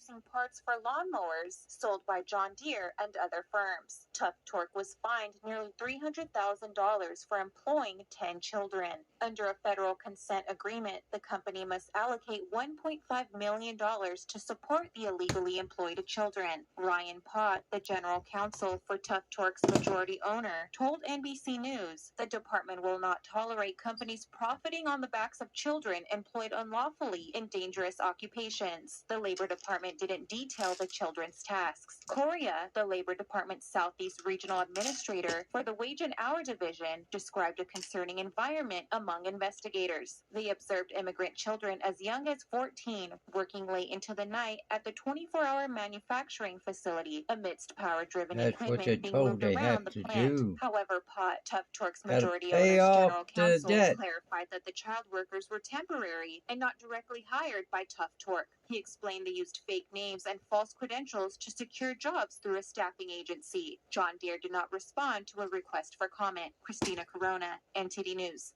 producing parts for lawnmowers sold by John Deere and other firms. Tough Torque was fined nearly $300,000 for employing 10 children. Under a federal consent agreement, the company must allocate $1.5 million to support the illegally employed children. Ryan Pott, the general counsel for Tough Torque's majority owner, told NBC News the department will not tolerate companies profiting on the backs of children employed unlawfully in dangerous occupations. The Labor Department didn't detail the children's tasks. Correa, the Labor Department's Southeast Regional Administrator for the Wage and Hour Division, described a concerning environment among investigators. They observed immigrant children as young as 14 working late into the night at the 24-hour manufacturing facility amidst power-driven equipment being moved around the plant. However, Pott, Tough Torque's majority owner's general counsel, clarified that the child workers were temporary and not directly hired by Tough Torque. He explained they used fake names and false credentials to secure jobs through a staffing agency. John Deere did not respond to a request for comment. Christina Corona, NTD News.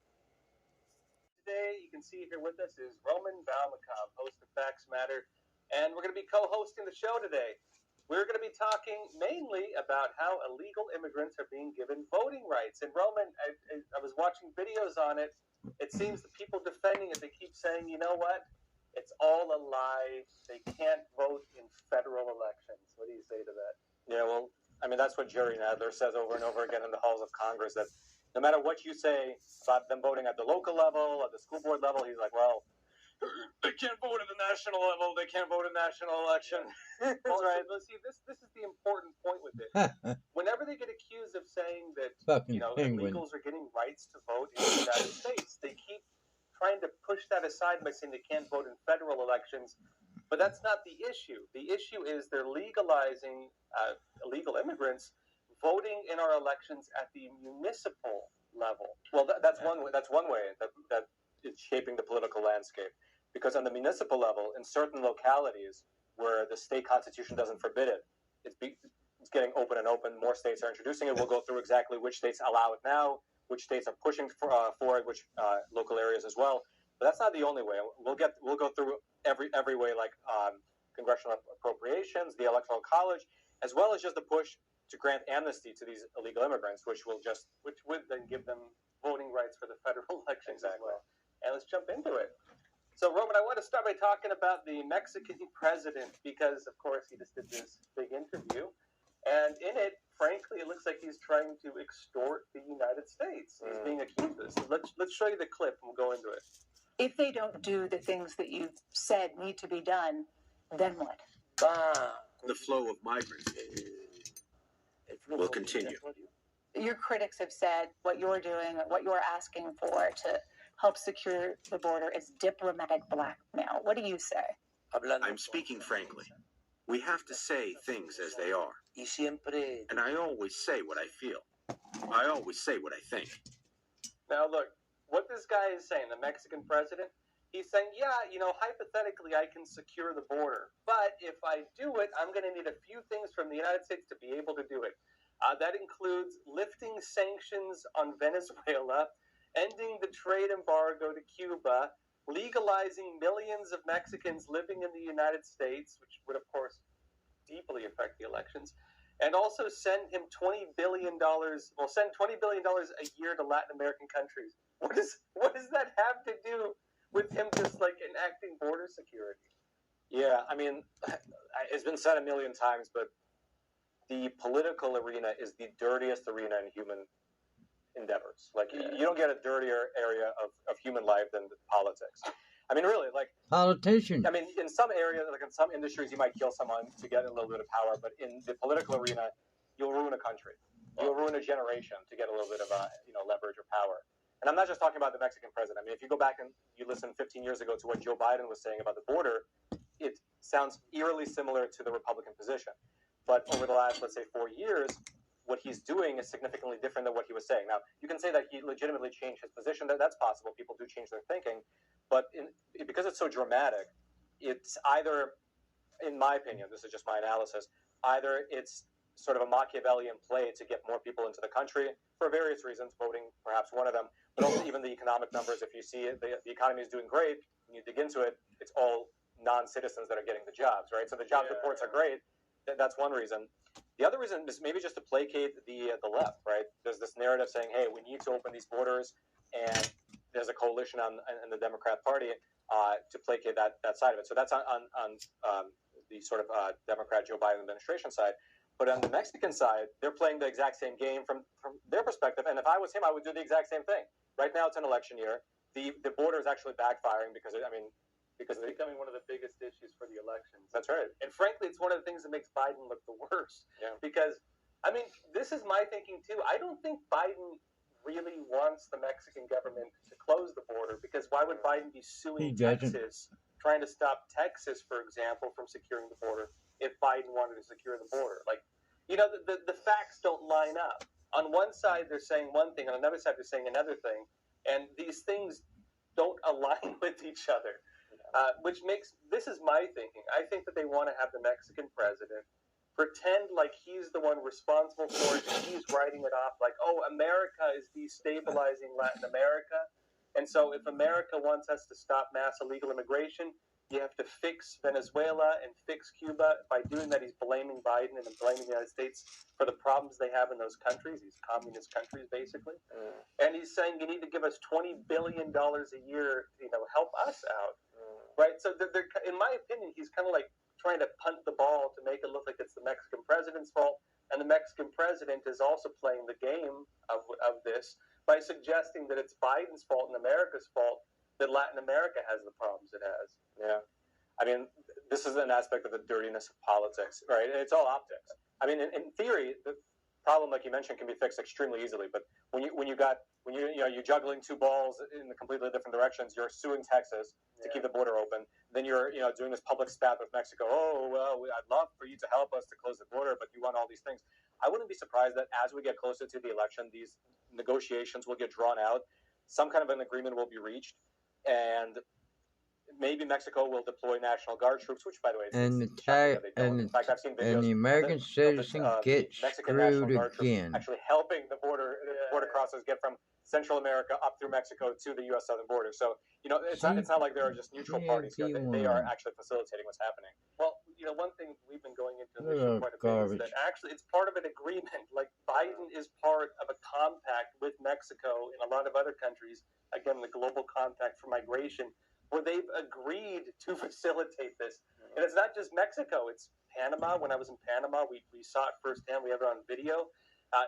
Today, you can see here with us is Roman Valmakov, host of Facts Matter, and we're going to be co-hosting the show today. We're going to be talking mainly about how illegal immigrants are being given voting rights. And Roman, I was watching videos on it. It seems the people defending it, they keep saying, you know what? It's all a lie. They can't vote in federal elections. What do you say to that? Yeah, well, I mean, that's what Jerry Nadler says over and over again in the halls of Congress, that no matter what you say about them voting at the local level, at the school board level, he's like, well, they can't vote at the national level. They can't vote in national election. That's right. Well, see, this is the important point with it. Whenever they get accused of saying that, illegals are getting rights to vote in the United States, they keep trying to push that aside by saying they can't vote in federal elections. But that's not the issue. The issue is they're legalizing illegal immigrants voting in our elections at the municipal level. Well, that's one way. That's one way that it's shaping the political landscape. Because on the municipal level, in certain localities where the state constitution doesn't forbid it, it's getting open and open. More states are introducing it. We'll go through exactly which states allow it now, which states are pushing for it, which local areas as well. But that's not the only way. We'll go through every way, like congressional appropriations, the electoral college, as well as just the push to grant amnesty to these illegal immigrants, which would then give them voting rights for the federal elections as well. And let's jump into it. So, Roman, I want to start by talking about the Mexican president because, of course, he just did this big interview. And in it, frankly, it looks like he's trying to extort the United States. He's being accused of this. So let's show you the clip and we'll go into it. If they don't do the things that you've said need to be done, then what? The flow of migrants will continue. Your critics have said what you're doing, what you're asking for to help secure the border is diplomatic blackmail. What do you say? I'm speaking frankly. We have to say things as they are. And I always say what I feel. I always say what I think. Now, look, what this guy is saying, the Mexican president, he's saying, hypothetically, I can secure the border. But if I do it, I'm going to need a few things from the United States to be able to do it. That includes lifting sanctions on Venezuela, ending the trade embargo to Cuba, legalizing millions of Mexicans living in the United States, which would, of course, deeply affect the elections, and also send him $20 billion. Well, send $20 billion a year to Latin American countries. What does that have to do with him just like enacting border security? Yeah, I mean, it's been said a million times, but the political arena is the dirtiest arena in human endeavors. Like, you don't get a dirtier area of human life than politics. I mean, really, like... Politicians. I mean, in some areas, like in some industries, you might kill someone to get a little bit of power, but in the political arena, you'll ruin a country. You'll ruin a generation to get a little bit of, leverage or power. And I'm not just talking about the Mexican president. I mean, if you go back and you listen 15 years ago to what Joe Biden was saying about the border, it sounds eerily similar to the Republican position. But over the last, let's say, 4 years, what he's doing is significantly different than what he was saying. Now, you can say that he legitimately changed his position. That's possible. People do change their thinking. But because it's so dramatic, it's either, in my opinion, this is just my analysis, either it's sort of a Machiavellian play to get more people into the country for various reasons, voting perhaps one of them, but also even the economic numbers. If you see it, the economy is doing great, when you dig into it, it's all non-citizens that are getting the jobs, right? So the job reports are great. That's one reason. The other reason is maybe just to placate the left, right? There's this narrative saying, hey, we need to open these borders, and there's a coalition in the Democrat Party to placate that side of it. So that's on the sort of Democrat Joe Biden administration side. But on the Mexican side, they're playing the exact same game from their perspective. And if I was him, I would do the exact same thing. Right now, it's an election year. The border is actually backfiring because it's becoming one of the biggest issues for the elections. That's right. And frankly, it's one of the things that makes Biden look the worst. Yeah. Because, I mean, this is my thinking too. I don't think Biden really wants the Mexican government to close the border, because why would Biden be suing Texas, trying to stop Texas, for example, from securing the border if Biden wanted to secure the border? Like, you know, the facts don't line up. On one side, they're saying one thing. On another side, they're saying another thing. And these things don't align with each other. Which makes, this is my thinking. I think that they want to have the Mexican president pretend like he's the one responsible for it, and he's writing it off like, oh, America is destabilizing Latin America. And so if America wants us to stop mass illegal immigration, you have to fix Venezuela and fix Cuba. By doing that, he's blaming Biden and blaming the United States for the problems they have in those countries, these communist countries, basically. And he's saying you need to give us $20 billion a year, you know, help us out. Right, so they're, in my opinion, he's kind of like trying to punt the ball to make it look like it's the Mexican president's fault, and the Mexican president is also playing the game of this by suggesting that it's Biden's fault and America's fault that Latin America has the problems it has. Yeah, I mean, this is an aspect of the dirtiness of politics, right? It's all optics. I mean, in theory, the problem, like you mentioned, can be fixed extremely easily, but when you're juggling two balls in the completely different directions, you're suing Texas to keep the border open. Then you're doing this public spat with Mexico. Oh, well, I'd love for you to help us to close the border, but you want all these things. I wouldn't be surprised that as we get closer to the election, these negotiations will get drawn out. Some kind of an agreement will be reached, and maybe Mexico will deploy National Guard troops, which, by the way, in fact, I've seen videos. And the American citizen gets Mexican screwed National Guard troops again. actually helping the border crossers get from Central America up through Mexico to the U.S. southern border. So, it's not like there are just neutral parties here. They are actually facilitating what's happening. Well, one thing we've been going into this show quite a bit is that actually it's part of an agreement. Like, Biden is part of a compact with Mexico and a lot of other countries, again, the Global Compact for Migration, where they've agreed to facilitate this. And it's not just Mexico, it's Panama. When I was in Panama, we saw it firsthand. We have it on video.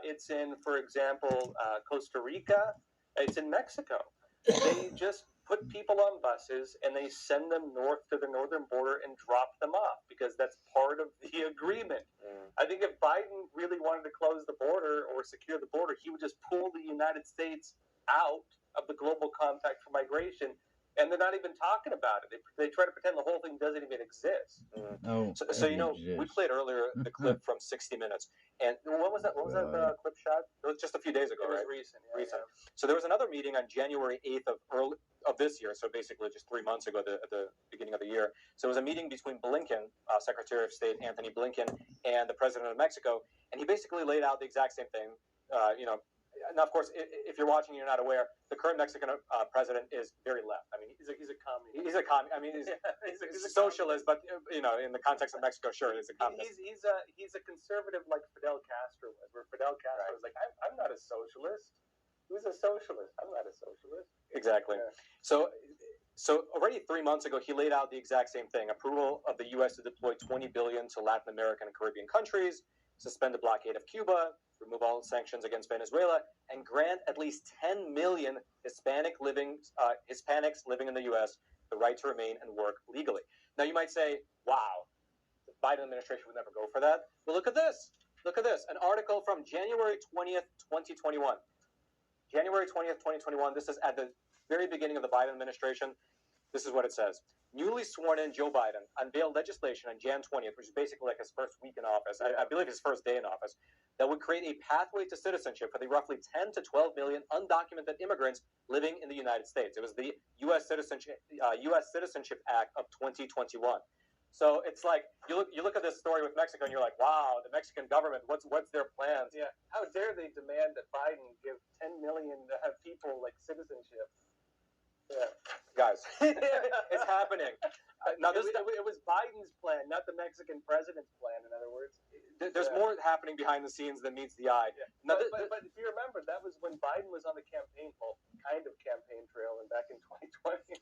It's in, for example, Costa Rica. It's in Mexico. They just put people on buses and they send them north to the northern border and drop them off because that's part of the agreement. I think if Biden really wanted to close the border or secure the border, he would just pull the United States out of the Global Compact for Migration. And they're not even talking about it. They try to pretend the whole thing doesn't even exist. So we played earlier the clip from 60 Minutes. And when was that? When was that clip shot? It was just a few days ago, right? It was recent. Yeah. So there was another meeting on January 8th of this year, so basically just 3 months ago at the beginning of the year. So it was a meeting between Blinken, Secretary of State Anthony Blinken, and the President of Mexico. And he basically laid out the exact same thing, Now, of course, if you're watching, you're not aware. The current Mexican president is very left. I mean, he's a communist. He's a communist. I mean, he's a socialist, but in the context of Mexico, sure, he's a communist. He's a conservative like Fidel Castro was, where Fidel Castro was like, I'm not a socialist. Who's a socialist? I'm not a socialist. Exactly. Yeah. So already 3 months ago, he laid out the exact same thing: approval of the U.S. to deploy $20 billion to Latin American and Caribbean countries, suspend the blockade of Cuba, remove all sanctions against Venezuela, and grant at least 10 million Hispanics living in the U.S. the right to remain and work legally. Now, you might say, wow, the Biden administration would never go for that. Well, look at this. Look at this. An article from January 20th, 2021. January 20th, 2021. This is at the very beginning of the Biden administration. This is what it says. Newly sworn-in Joe Biden unveiled legislation on Jan 20th, which is basically like his first week in office, I believe his first day in office, that would create a pathway to citizenship for the roughly 10 to 12 million undocumented immigrants living in the United States. It was the U.S. Citizenship Act of 2021. So it's like you look at this story with Mexico and you're like, wow, the Mexican government, what's their plans? Yeah, how dare they demand that Biden give 10 million people like citizenship? Yeah. Guys, it's happening. Now it was Biden's plan, not the Mexican president's plan. In other words, there's more happening behind the scenes than meets the eye. Yeah. Now, but if you remember, that was when Biden was on the campaign trail, and back in 2020.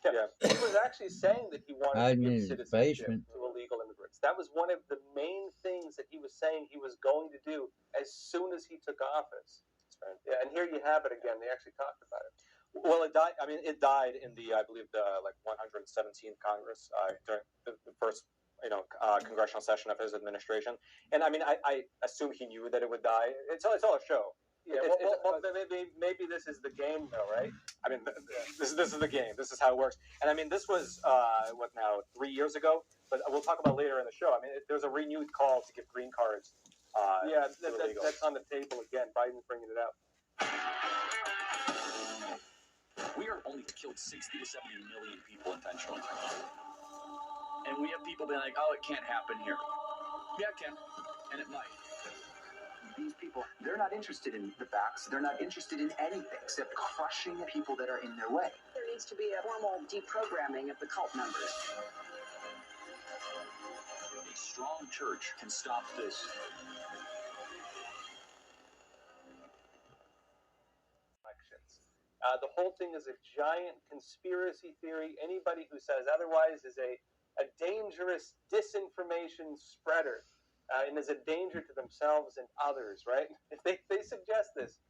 Yeah. He was actually saying that he wanted to give citizenship to illegal immigrants. That was one of the main things that he was saying he was going to do as soon as he took office. Right. Yeah, and here you have it again. They actually talked about it. Well, it died. I mean, it died in I believe, the 117th Congress during the first, congressional session of his administration. And I mean, I assume he knew that it would die. It's all a show. Yeah, maybe this is the game, though, right? I mean, this is the game. This is how it works. And I mean, this was 3 years ago. But we'll talk about later in the show. I mean, there's a renewed call to give green cards. That's on the table again. Biden's bringing it up. We are only killed 60 to 70 million people intentionally. And we have people being like, oh, it can't happen here. Yeah, it can. And it might. These people, they're not interested in the facts. They're not interested in anything except crushing people that are in their way. There needs to be a formal deprogramming of the cult members. A strong church can stop this. The whole thing is a giant conspiracy theory. Anybody who says otherwise is a dangerous disinformation spreader and is a danger to themselves and others, right? If they suggest this,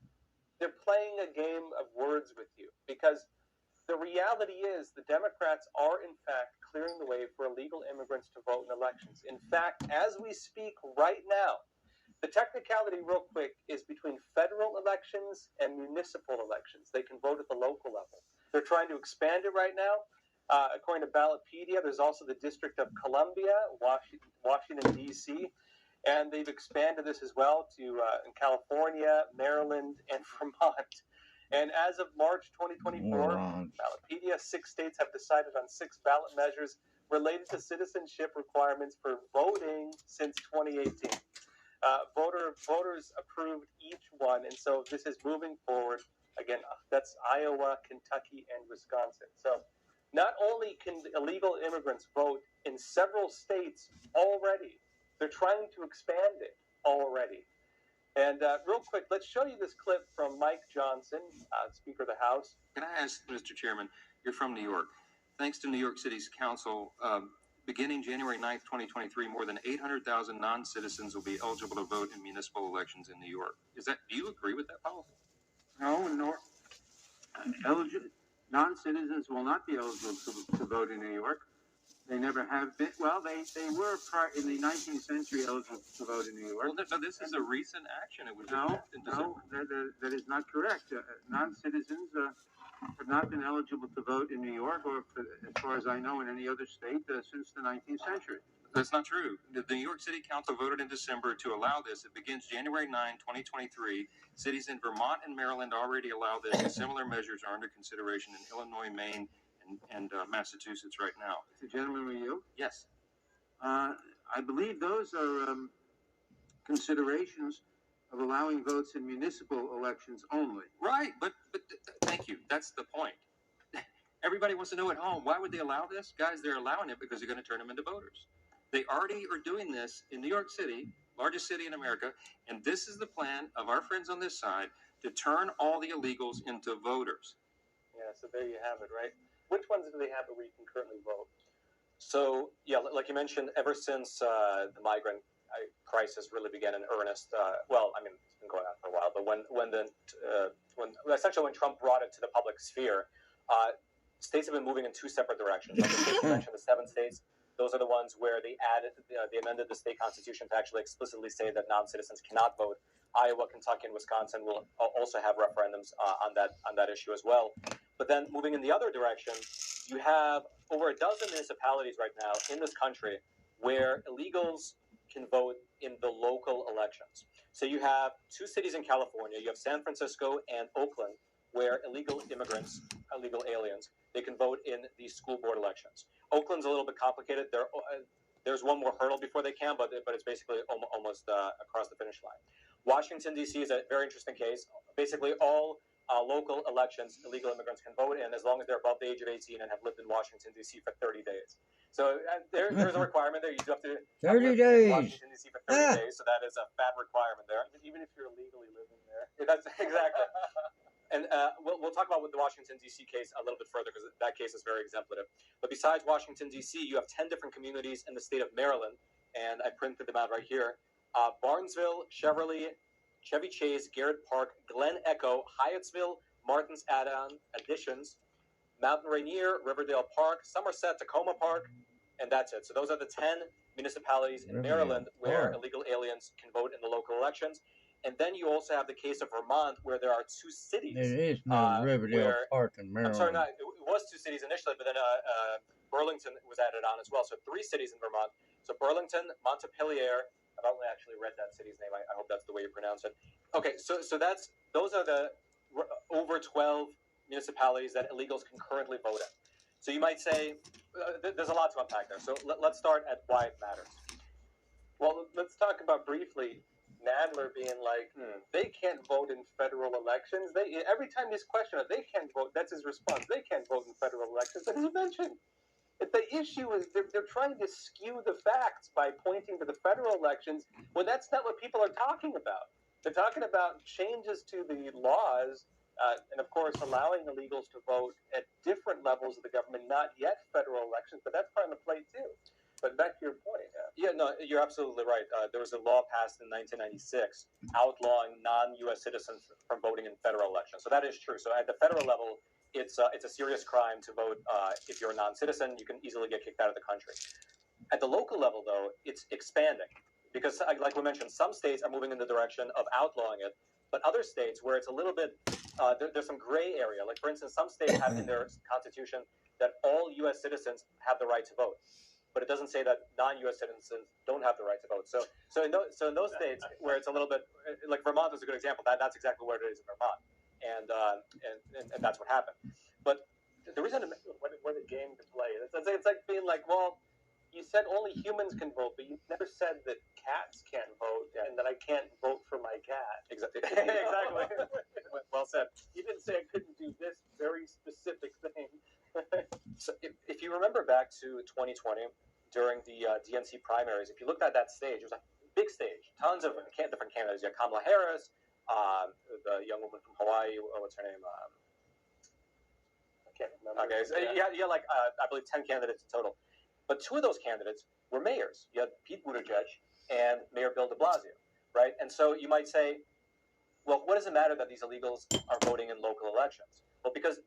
they're playing a game of words with you, because the reality is the Democrats are, in fact, clearing the way for illegal immigrants to vote in elections. In fact, as we speak right now, the technicality, real quick, is between federal elections and municipal elections. They can vote at the local level. They're trying to expand it right now. According to Ballotpedia, there's also the District of Columbia, Washington, D.C., and they've expanded this as well to in California, Maryland, and Vermont. And as of March 2024, Ballotpedia, 6 states have decided on 6 ballot measures related to citizenship requirements for voting since 2018. Voters approved each one, and so this is moving forward. Again, that's Iowa, Kentucky, and Wisconsin. So not only can illegal immigrants vote in several states already, they're trying to expand it already. And real quick, let's show you this clip from Mike Johnson, Speaker of the House. Can I ask, Mr. Chairman, you're from New York. Thanks to New York City's council, beginning January 9th, 2023, more than 800,000 non-citizens will be eligible to vote in municipal elections in New York. Do you agree with that policy? No, non-citizens will not be eligible to vote in New York. They never have been. Well, they were in the 19th century eligible to vote in New York. Well, this is a recent action. It was that is not correct. Non-citizens have not been eligible to vote in New York, or as far as I know, in any other state since the 19th century. That's not true. The New York City Council voted in December to allow this. It begins January 9, 2023. Cities in Vermont and Maryland already allow this, and similar measures are under consideration in Illinois, Maine, and Massachusetts right now. The gentleman with you? Yes. I believe those are considerations of allowing votes in municipal elections only. Right, but thank you. That's the point. Everybody wants to know at home, why would they allow this? Guys, they're allowing it because they're going to turn them into voters. They already are doing this in New York City, largest city in America, and this is the plan of our friends on this side to turn all the illegals into voters. Yeah, so there you have it, right? Which ones do they have where you can currently vote? So, yeah, like you mentioned, ever since the migrant crisis really began in earnest, well, I mean, it's been going on for a while, but when Trump brought it to the public sphere, states have been moving in 2 separate directions. Like the states you mentioned, the 7 states, those are the ones where they amended the state constitution to actually explicitly say that non-citizens cannot vote. Iowa, Kentucky, and Wisconsin will also have referendums on that issue as well. But then moving in the other direction, you have over a dozen municipalities right now in this country where illegals can vote in the local elections. So you have 2 cities in California. You have San Francisco and Oakland, where illegal immigrants, illegal aliens, they can vote in the school board elections. Oakland's a little bit complicated. There's one more hurdle before they can, but it's basically almost across the finish line. Washington, D.C. is a very interesting case. Basically, all local elections illegal immigrants can vote in as long as they're above the age of 18 and have lived in Washington, D.C. for 30 days. So there's a requirement there. You do have to 30 live days. in Washington, D.C. for 30 days, so that is a fat requirement there. Even if you're legally living there. Yeah, that's exactly. And we'll talk about the Washington, D.C. case a little bit further because that case is very exemplative. But besides Washington, D.C., you have 10 different communities in the state of Maryland, and I printed them out right here. Barnesville, Chevy Chase, Garrett Park, Glen Echo, Hyattsville, Martins Additions, Mountain Rainier, Riverdale Park, Somerset, Tacoma Park, and that's it. So those are the 10 municipalities in Maryland where illegal aliens can vote in the local elections. And then you also have the case of Vermont, where there are 2 cities. It is no Riverdale Park in Maryland. I'm sorry, it was 2 cities initially, but then Burlington was added on as well. So 3 cities in Vermont. So Burlington, Montpelier. I've only actually read that city's name. I hope that's the way you pronounce it. Okay, so those are the over 12 municipalities that illegals can currently vote in. So you might say there's a lot to unpack there. So let's start at why it matters. Well, let's talk about briefly Nadler being like, they can't vote in federal elections. Every time he's questioned, they can't vote. That's his response. They can't vote in federal elections. As you mentioned, the issue is they're trying to skew the facts by pointing to the federal elections when that's not what people are talking about. They're talking about changes to the laws and, of course, allowing illegals to vote at different levels of the government, not yet federal elections, but that's part of the plate, too. But back to your point. Yeah, no, you're absolutely right. There was a law passed in 1996 outlawing non-U.S. citizens from voting in federal elections. So that is true. So at the federal level, it's a serious crime to vote if you're a non-citizen. You can easily get kicked out of the country. At the local level, though, it's expanding because, like we mentioned, some states are moving in the direction of outlawing it, but other states where it's a little bit there's some gray area. Like, for instance, some states have in their constitution that all U.S. citizens have the right to vote. But it doesn't say that non-U.S. citizens don't have the right to vote. So in those states where it's a little bit like Vermont is a good example. That's exactly what it is in Vermont, and that's what happened. But the reason what a game to play. It's like being like, well, you said only humans can vote, but you never said that cats can't vote and that I can't vote for my cat. Exactly. Exactly. Well said. You didn't say I couldn't do this very specific thing. So if you remember back to 2020. During the DNC primaries, if you looked at that stage, it was a big stage. Tons of different candidates. You had Kamala Harris, the young woman from Hawaii. What's her name? I can't remember. Okay, so you had like I believe 10 candidates in total, but 2 of those candidates were mayors. You had Pete Buttigieg and Mayor Bill de Blasio, right? And so you might say, well, what does it matter that these illegals are voting in local elections? Well, because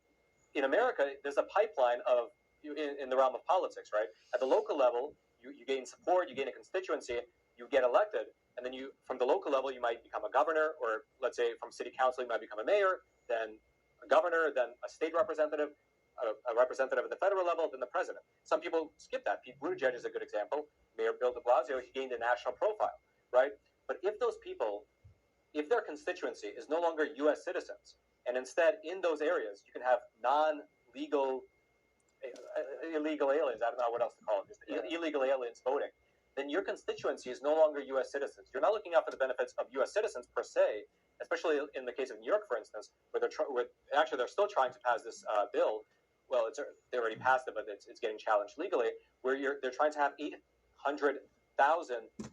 in America, there's a pipeline of in the realm of politics, right? At the local level, you gain support, you gain a constituency, you get elected, and then from the local level, you might become a governor, or let's say from city council, you might become a mayor, then a governor, then a state representative, a representative at the federal level, then the president. Some people skip that. Pete Buttigieg is a good example. Mayor Bill de Blasio, he gained a national profile, right? But if those people, if their constituency is no longer U.S. citizens, and instead in those areas, you can have illegal aliens, I don't know what else to call them, just illegal aliens voting, then your constituency is no longer U.S. citizens. You're not looking out for the benefits of U.S. citizens per se, especially in the case of New York, for instance, where they're still trying to pass this bill. Well, they already passed it, but it's getting challenged legally, where they're trying to have 800,000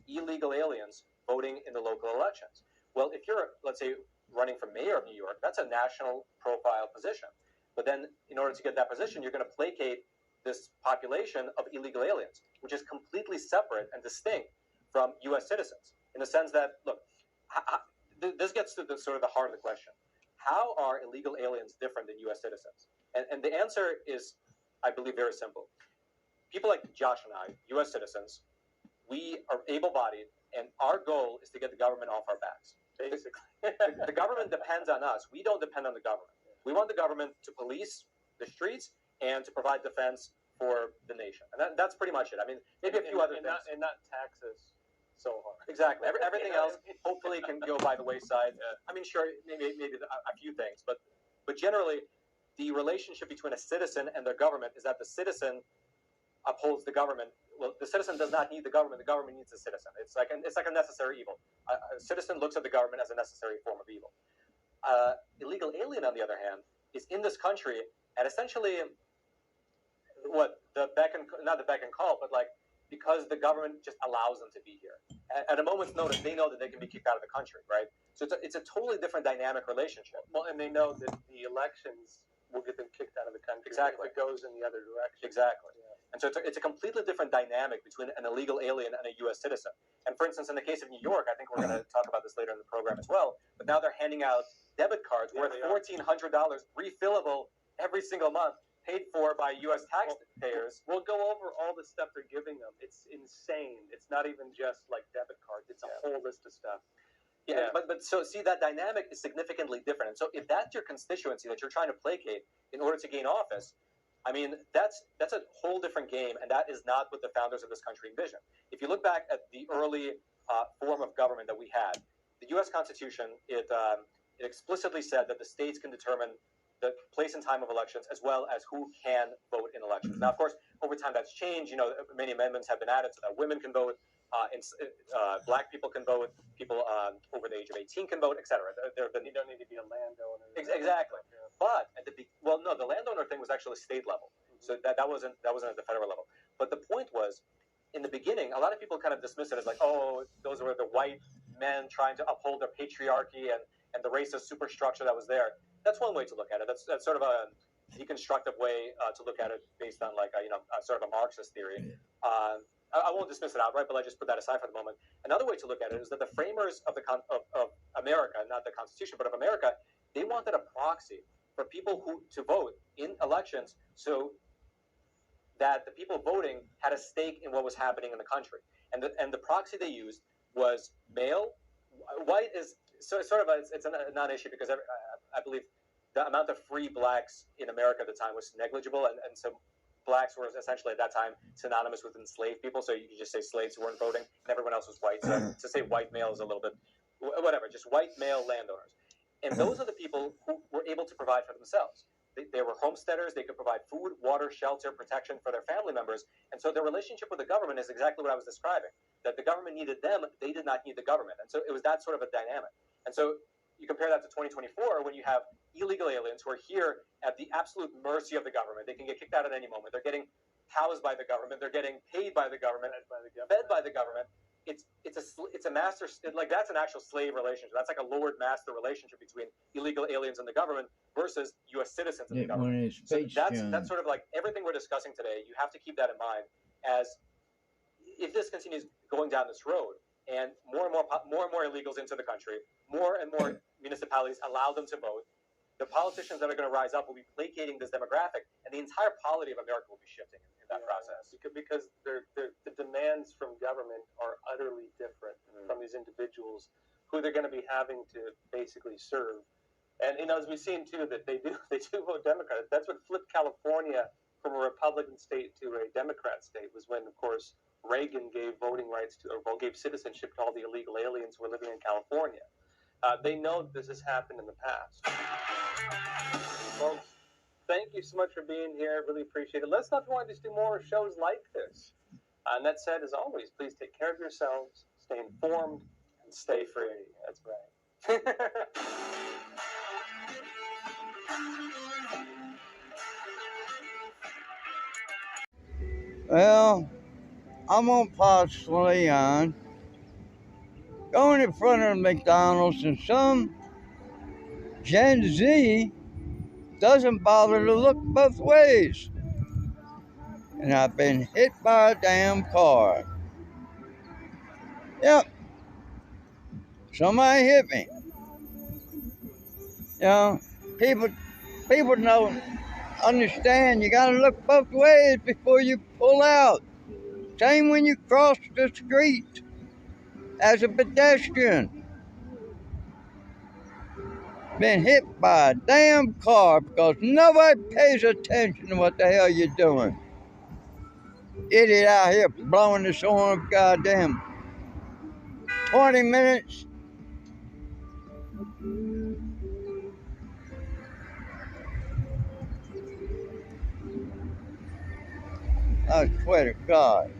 illegal aliens voting in the local elections. Well, if you're, let's say, running for mayor of New York, that's a national profile position. But then, in order to get that position, you're going to placate this population of illegal aliens, which is completely separate and distinct from U.S. citizens. In the sense that, look, this gets to the sort of the heart of the question: how are illegal aliens different than U.S. citizens? And the answer is, I believe, very simple. People like Josh and I, U.S. citizens, we are able-bodied, and our goal is to get the government off our backs. Basically, the government depends on us. We don't depend on the government. We want the government to police the streets and to provide defense for the nation. And that's pretty much it. I mean, maybe a few other things. And not tax us so hard. Exactly. Everything else hopefully can go by the wayside. I mean, sure, maybe a few things. But generally, the relationship between a citizen and their government is that the citizen upholds the government. Well, the citizen does not need the government needs the citizen. It's like a necessary evil. A citizen looks at the government as a necessary form of evil. Illegal alien, on the other hand, is in this country at essentially what the not the beck and call, but like because the government just allows them to be here. At a moment's notice, they know that they can be kicked out of the country, right? So it's a totally different dynamic relationship. Well, and they know that the elections will get them kicked out of the country exactly if it goes in the other direction. Exactly. Yeah. And so it's a completely different dynamic between an illegal alien and a U.S. citizen. And for instance, in the case of New York, I think we're going to talk about this later in the program as well, but now they're handing out debit cards worth $1,400 refillable every single month, paid for by U.S. taxpayers. We'll go over all the stuff they're giving them. It's insane. It's not even just like debit cards. It's a whole list of stuff. Yeah, but so see, that dynamic is significantly different. And so if that's your constituency that you're trying to placate in order to gain office, I mean, that's a whole different game, and that is not what the founders of this country envisioned. If you look back at the early form of government that we had, the U.S. Constitution, it explicitly said that the states can determine the place and time of elections, as well as who can vote in elections. Now, of course, over time that's changed. You know, many amendments have been added so that women can vote, black people can vote, people over the age of 18 can vote, etc. You don't need to be a landowner. Exactly. But at the landowner thing was actually state level, so that wasn't at the federal level. But the point was, in the beginning, a lot of people kind of dismiss it as like, oh, those were the white men trying to uphold their patriarchy and the racist superstructure that was there. That's one way to look at it. That's sort of a deconstructive way to look at it, based on like sort of a Marxist theory. I won't dismiss it outright, but I just put that aside for the moment. Another way to look at it is that the framers of America, not the Constitution, but of America, they wanted a proxy for people to vote in elections, so that the people voting had a stake in what was happening in the country. And the proxy they used was male. White is sort of it's a non-issue because I believe the amount of free blacks in America at the time was negligible, and so blacks were essentially at that time synonymous with enslaved people. So you could just say slaves who weren't voting, and everyone else was white. So to say white male is a little bit whatever, just white male landowners. And those are the people who were able to provide for themselves. They were homesteaders. They could provide food, water, shelter, protection for their family members. And so their relationship with the government is exactly what I was describing, that the government needed them. They did not need the government. And so it was that sort of a dynamic. And so you compare that to 2024, when you have illegal aliens who are here at the absolute mercy of the government. They can get kicked out at any moment. They're getting housed by the government. They're getting paid by the government, fed by the government. It's a master, like that's an actual slave relationship. That's like a lord-master relationship between illegal aliens and the government versus U.S. citizens and the government. So that's sort of like everything we're discussing today. You have to keep that in mind, as if this continues going down this road, and more and more illegals into the country, more and more municipalities allow them to vote, the politicians that are going to rise up will be placating this demographic, and the entire polity of America will be shifting in that process. Because the demands from government are utterly different from these individuals who they're going to be having to basically serve. And as we've seen too, that they do vote Democrat. That's what flipped California from a Republican state to a Democrat state, was when, of course, Reagan gave voting rights gave citizenship to all the illegal aliens who were living in California. They know that this has happened in the past. Well, thank you so much for being here. Really appreciate it. Let us know if you want to do more shows like this. And that said, as always, please take care of yourselves, stay informed, and stay free. That's right. Well, I'm on Ponce Leon, going in front of McDonald's, and some Gen Z doesn't bother to look both ways. And I've been hit by a damn car. Yep. Somebody hit me. You know, people don't understand. You gotta look both ways before you pull out. Same when you cross the street as a pedestrian. Been hit by a damn car because nobody pays attention to what the hell you're doing. Idiot out here blowing this horn of goddamn 20 minutes. I swear to God,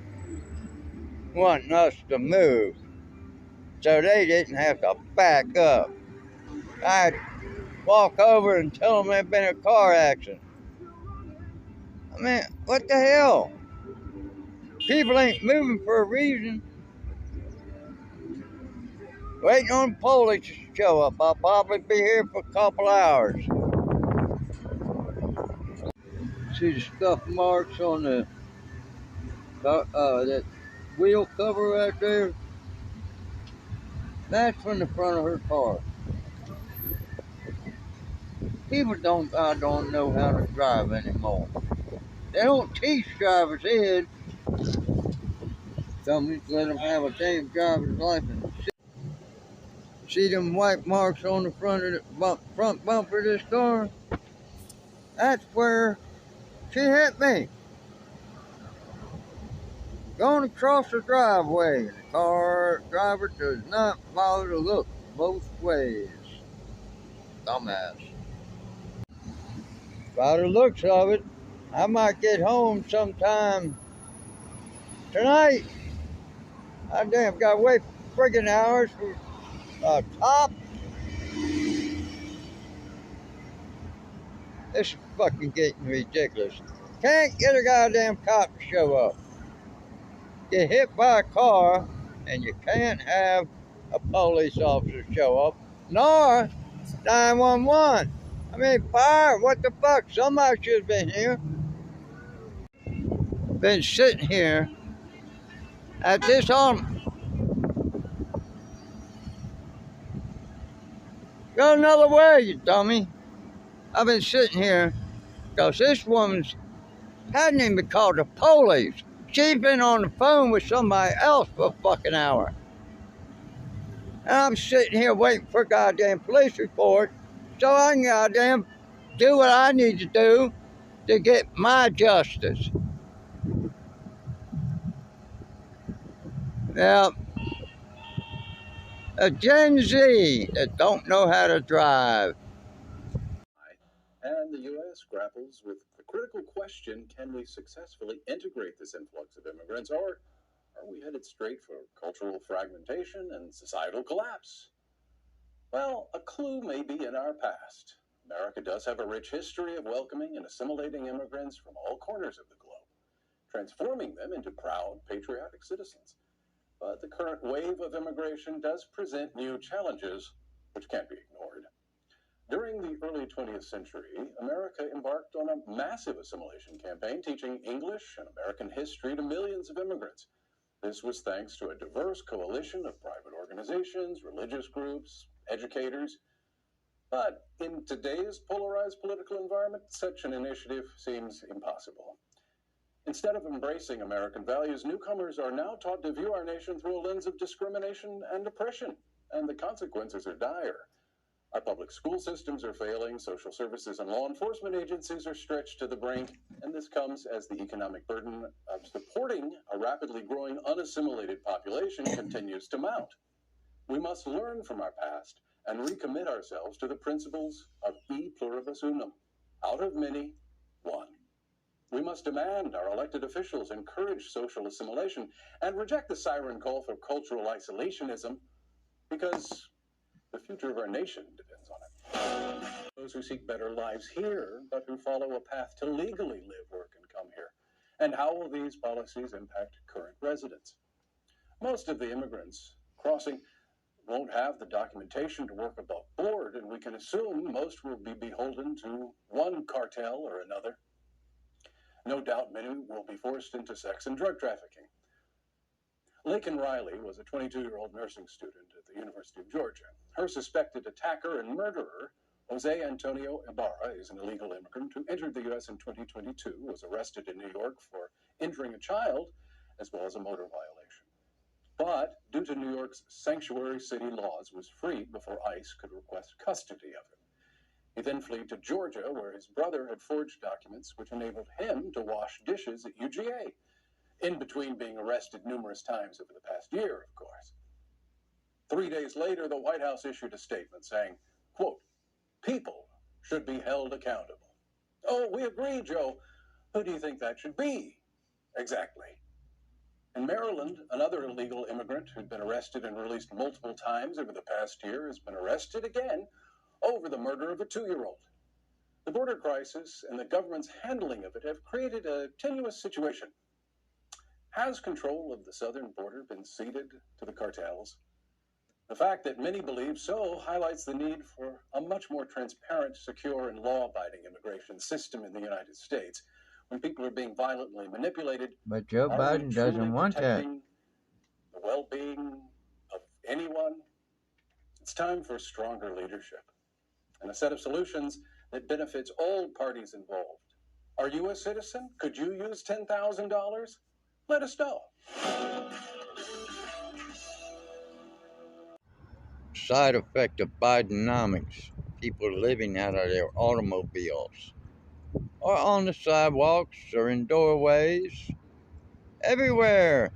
wanting us to move so they didn't have to back up. walk over and tell them there's been a car accident. I mean, what the hell? People ain't moving for a reason. Waiting on the police to show up. I'll probably be here for a couple hours. See the scuff marks on the that wheel cover right there? That's from the front of her car. People don't know how to drive anymore. They don't teach driver's ed. Some let them have a damn driver's license. See them white marks on the front of the front bumper of this car? That's where she hit me. Going across the driveway. The car driver does not bother to look both ways. Dumbass. By the looks of it, I might get home sometime tonight. I damn got to wait friggin' hours for a cop. This is fucking getting ridiculous. Can't get a goddamn cop to show up. Get hit by a car, and you can't have a police officer show up, nor 911. I mean, fire, what the fuck? Somebody should have been here. Been sitting here at this home. Go another way, you dummy. I've been sitting here because this woman's hadn't even called the police. She's been on the phone with somebody else for a fucking hour. And I'm sitting here waiting for a goddamn police report so I can goddamn do what I need to do to get my justice. Now, a Gen Z that don't know how to drive. And the U.S. grapples with the critical question, can we successfully integrate this influx of immigrants, or are we headed straight for cultural fragmentation and societal collapse? Well, a clue may be in our past. America does have a rich history of welcoming and assimilating immigrants from all corners of the globe, transforming them into proud, patriotic citizens. But the current wave of immigration does present new challenges, which can't be ignored. During the early 20th century, America embarked on a massive assimilation campaign teaching English and American history to millions of immigrants. This was thanks to a diverse coalition of private organizations, religious groups, educators. But in today's polarized political environment, such an initiative seems impossible. Instead of embracing American values, newcomers are now taught to view our nation through a lens of discrimination and oppression, and the consequences are dire. Our public school systems are failing, social services and law enforcement agencies are stretched to the brink, and this comes as the economic burden of supporting a rapidly growing unassimilated population continues to mount. We must learn from our past and recommit ourselves to the principles of e pluribus unum, out of many, one. We must demand our elected officials encourage social assimilation and reject the siren call for cultural isolationism, because the future of our nation depends on it. Those who seek better lives here, but who follow a path to legally live, work, and come here. And how will these policies impact current residents? Most of the immigrants crossing won't have the documentation to work above board, and we can assume most will be beholden to one cartel or another. No doubt many will be forced into sex and drug trafficking. Laken Riley was a 22-year-old nursing student at the University of Georgia. Her suspected attacker and murderer, Jose Antonio Ibarra, is an illegal immigrant who entered the U.S. in 2022, was arrested in New York for injuring a child, as well as a motor violation. But due to New York's sanctuary city laws, was freed before ICE could request custody of him. He then fled to Georgia, where his brother had forged documents which enabled him to wash dishes at UGA, in between being arrested numerous times over the past year, of course. 3 days later, the White House issued a statement saying, quote, "People should be held accountable." Oh, we agree, Joe. Who do you think that should be? Exactly. In Maryland, another illegal immigrant who'd been arrested and released multiple times over the past year has been arrested again over the murder of a 2-year-old. The border crisis and the government's handling of it have created a tenuous situation. Has control of the southern border been ceded to the cartels? The fact that many believe so highlights the need for a much more transparent, secure, and law-abiding immigration system in the United States. When people are being violently manipulated, But Joe are we Biden doesn't truly want that. protecting the well-being of anyone? It's time for stronger leadership and a set of solutions that benefits all parties involved. Are you a citizen? Could you use $10,000? Let us know. Side effect of Bidenomics. People living out of their automobiles, or on the sidewalks, or in doorways, everywhere.